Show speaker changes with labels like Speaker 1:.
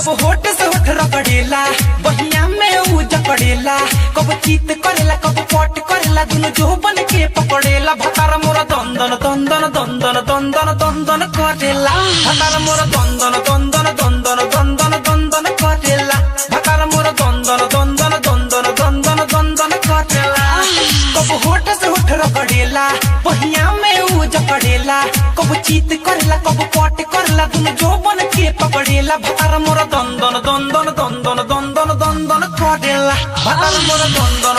Speaker 1: कब होठ से होठ रगड़ेला बहिया में ऊ जकड़ेला कब चीत करेला कब पट करेला दुनु जो बन के पकड़ेला भतार मोरा दंदन दंदन दंदन दंदन दंदन करेला भतार मोरा दंदन दंदन दंदन दंदन दंदन करेला भतार मोरा दंदन दंदन दंदन दंदन दंदन करेला कब होठ से होठ रगड़ेला बहिया में ऊ जकड़ेला कब चीत करेला कब पट करेला दुनु जो बन के पकड़ेला भतार मोरा दंदन दंदन दंदन दंदन दंदन करेला भतार मोरा दंदन